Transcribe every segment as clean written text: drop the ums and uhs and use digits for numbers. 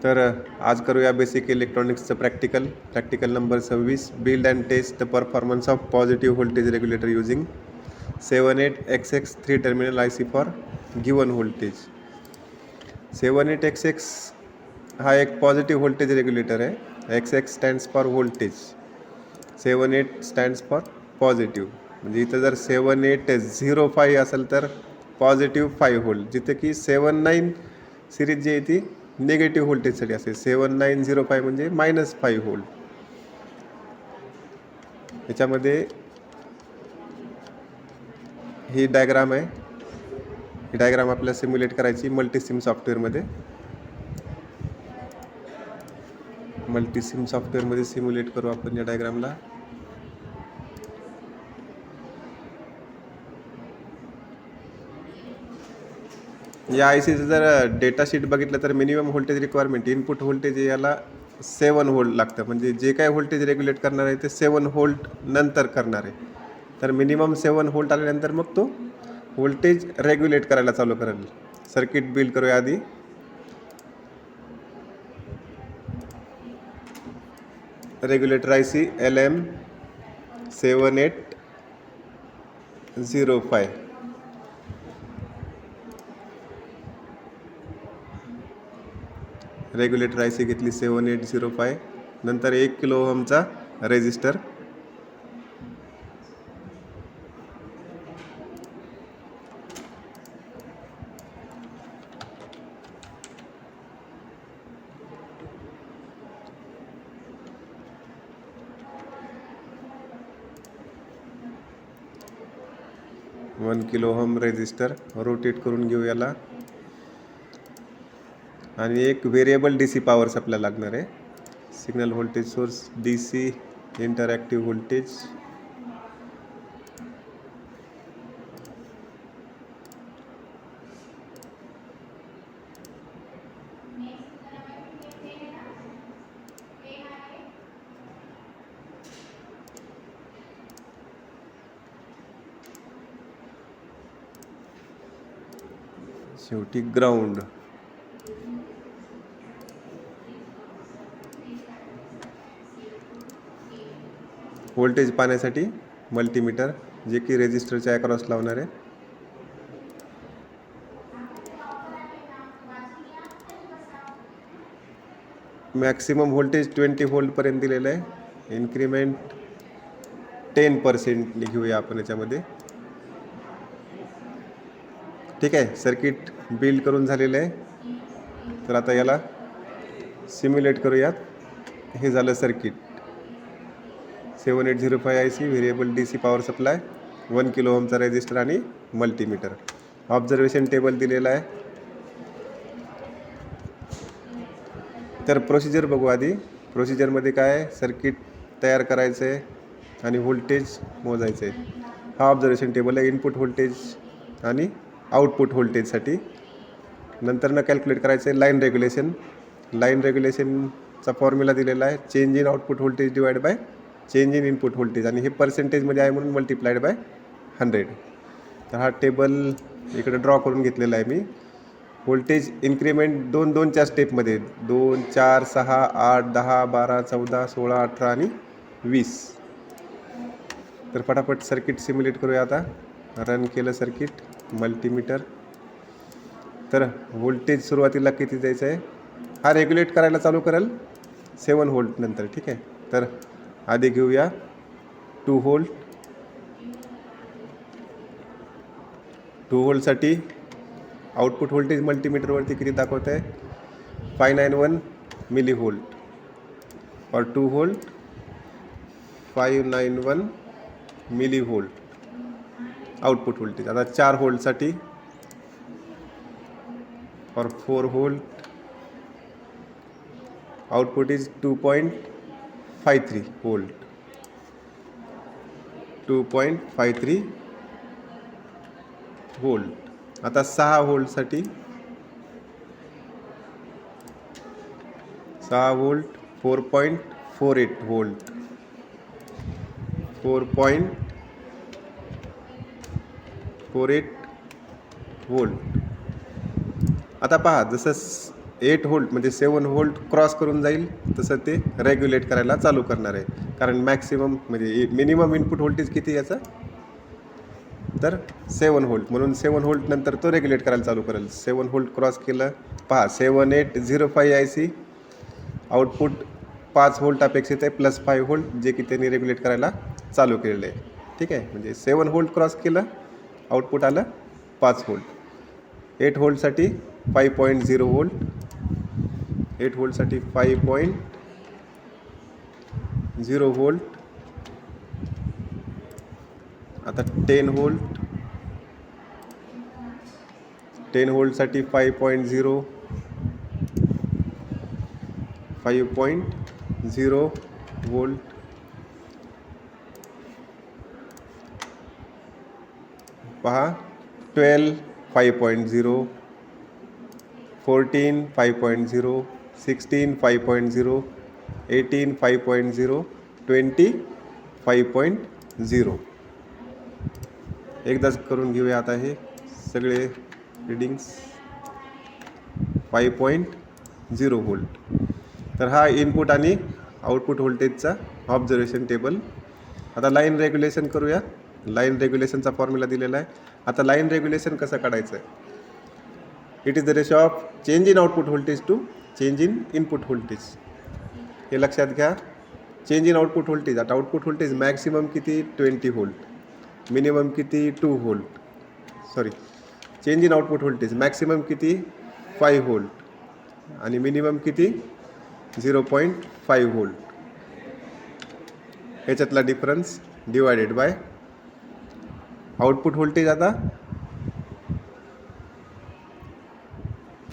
तर आज करूया बेसिक इलेक्ट्रॉनिक्सचं practical number 26. Build and test the performance of positive voltage regulator using 78XX 3 terminal IC for given voltage. 78XX हा एक positive voltage regulator आहे. XX stands for voltage, 78 stands for positive. म्हणजे इथं जर 7805 असेल तर पॉझिटिव्ह 5 व्होल्ट, जिथे की 79 सिरीज जी आहे ती निगेटिव्ह व्होल्टेजसाठी असेल. 7905 म्हणजे -5 व्होल्ट. याच्यामध्ये ही डायग्राम आहे. ही डायग्राम आपल्याला सिम्युलेट करायची मल्टीसिम सॉफ्टवेअरमध्ये. सिम्युलेट करू आपण या डायग्रामला. या ICचं जर डेटा शीट बघितलं तर minimum voltage requirement input voltage याला 7 व्होल्ट लागतं. म्हणजे जे काय व्होल्टेज रेग्युलेट करणार आहे ते 7 व्होल्ट नंतर करणार आहे. तर मिनिमम 7 व्होल्ट आल्यानंतर मग तो व्होल्टेज रेग्युलेट करायला चालू करेल. सर्किट बिल्ड करूया आधी. Regulator IC LM7805. Regulator IC घेतली 7805. नंतर 1 किलो ओहमचा resistor, one kilo ohm resistor rotate करून घेऊ याला. आणि एक व्हेरिएबल DC पॉवर सप्लाय लागणार आहे. Signal voltage source DC interactive voltage. शेवटी ग्राउंड. व्होल्टेज पाहण्यासाठी मल्टीमीटर, जे की रेजिस्टरच्या अक्रॉस लावणार आहे. मॅक्सिमम व्होल्टेज 20 व्होल्टपर्यंत दिलेलं आहे. इन्क्रीमेंट 10% घेऊया आपण याच्यामध्ये. ठीक आहे. सर्किट बिल्ड करून झालेलं आहे. तर आता याला सिम्युलेट करूयात. हे झालं circuit. 7805 IC, variable DC power supply, 1 kilo ओहमचा रेजिस्टर आणि मल्टीमीटर. ऑब्झर्वेशन टेबल दिलेला आहे. तर प्रोसिजर बघू आधी. प्रोसिजरमध्ये काय आहे, सर्किट तयार करायचं आहे आणि व्होल्टेज मोजायचं आहे. हा ऑब्झर्वेशन टेबल आहे इनपुट व्होल्टेज आणि आउटपुट व्होल्टेजसाठी. नंतर कॅल्क्युलेट करायचं आहे लाईन रेग्युलेशन. लाईन रेग्युलेशनचा फॉर्म्युला दिलेला आहे, change in output voltage divide by change in input voltage, आणि हे पर्सेंटेजमध्ये आहे म्हणून मल्टिप्लाइड बाय 100. तर हा टेबल इकडे ड्रॉ करून घेतलेला आहे मी. व्होल्टेज इन्क्रीमेंट 2-2च्या स्टेपमध्ये, 2, 4, 6, 8, 10, 12, 14, 16, 18 आणि 20. तर फटाफट सर्किट सिम्युलेट करूया आता. रन केलं सर्किट, मल्टीमीटर. तर व्होल्टेज सुरुवातीला किती द्यायचं आहे, हा रेग्युलेट करायला चालू करेल 7 व्होल्ट नंतर. ठीक आहे. तर आधी घेऊया 2 व्होल्ट. 2 व्होल्टसाठी आउटपुट व्होल्टेज मल्टीमीटरवरती किती दाखवत आहे, 591 milli volt. For 2 volt 591 milli volt output voltage. आता 4 व्होल्टसाठी for 4 volt output is 2.53 volt. 2.53 volt. आता 6 व्होल्टसाठी 6 व्होल्ट 4.48 व्होल्ट. 4.48 व्होल्ट. आता पहा, जसं 8 व्होल्ट म्हणजे 7 व्होल्ट क्रॉस करून जाईल तसं ते रेग्युलेट करायला चालू करणार आहे. कारण मॅक्सिमम म्हणजे मिनिमम इनपुट व्होल्टेज किती याचं, तर 7 व्होल्ट, म्हणून 7 व्होल्ट नंतर तो रेग्युलेट करायला चालू करेल. 7 व्होल्ट क्रॉस केलं, पहा 7805 IC आउटपुट 5 व्होल्ट अपेक्षित आहे प्लस 5 व्होल्ट, जे की त्यांनी रेग्युलेट करायला चालू केलेलं आहे. ठीक आहे, म्हणजे 7 व्होल्ट क्रॉस केलं, आउटपुट आलं 5 व्होल्ट. 8 व्होल्टसाठी 5.0 volt, 8 व्होल्टसाठी 5.0 volt. आता 10 व्होल्ट, 10 व्होल्टसाठी 5.0 व्होल्ट. पहा 12 5.0, 14 5.0, 16 5.0, 18 5.0, 20 5.0. एकदाच करून घेऊया आता हे सगळे रीडिंग्स. 5.0 व्होल्ट. तर हा इनपुट आणि आउटपुट व्होल्टेजचा ऑब्झर्वेशन टेबल. आता लाईन रेग्युलेशन करूया. लाईन रेग्युलेशनचा फॉर्म्युला दिलेला आहे. आता लाईन रेग्युलेशन कसं काढायचं आहे, it is the ratio of change in output voltage to change in input voltage. हे लक्षात घ्या. चेंज इन आउटपुट व्होल्टेज, आता आउटपुट व्होल्टेज मॅक्सिमम किती 20 व्होल्ट, मिनिमम किती 2 volt, sorry change in output voltage maximum किती 5 व्होल्ट आणि minimum किती 0.5 volt. ह्याच्यातला difference divided by output voltage. आता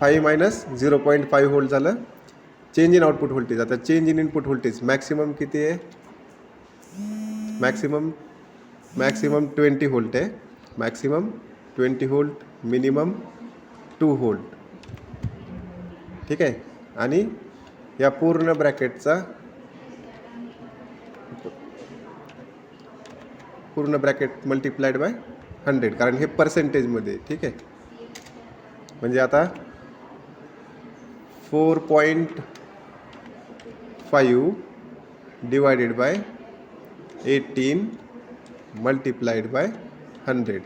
5 मायनस 0.5 व्होल्ट झालं चेंज इन आउटपुट व्होल्टेज. आता change in input voltage maximum किती आहे, मॅक्सिमम 20 व्होल्ट आहे, मॅक्सिमम 20 व्होल्ट, मिनिमम 2 व्होल्ट. ठीक आहे, आणि या पूर्ण ब्रॅकेटचा पूर्ण ब्रॅकेट मल्टिप्लाइड बाय 100, कारण हे पर्सेंटेजमध्ये. ठीक आहे, म्हणजे आता 4.5 डिवायडेड बाय 18 मल्टिप्लाइड बाय 100.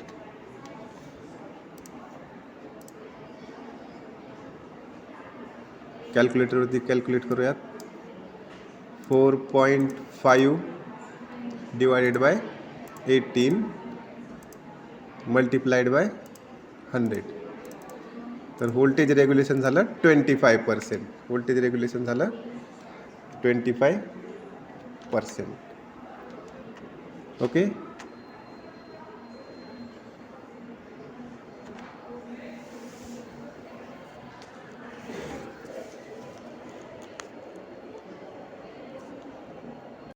कॅल्क्युलेटरवरती कॅल्क्युलेट करूयात. 4.5 डिवायडेड बाय 18 मल्टिप्लाइड बाय 100. तर व्होल्टेज रेग्युलेशन झालं 25%. व्होल्टेज रेग्युलेशन झालं 25%. ओके.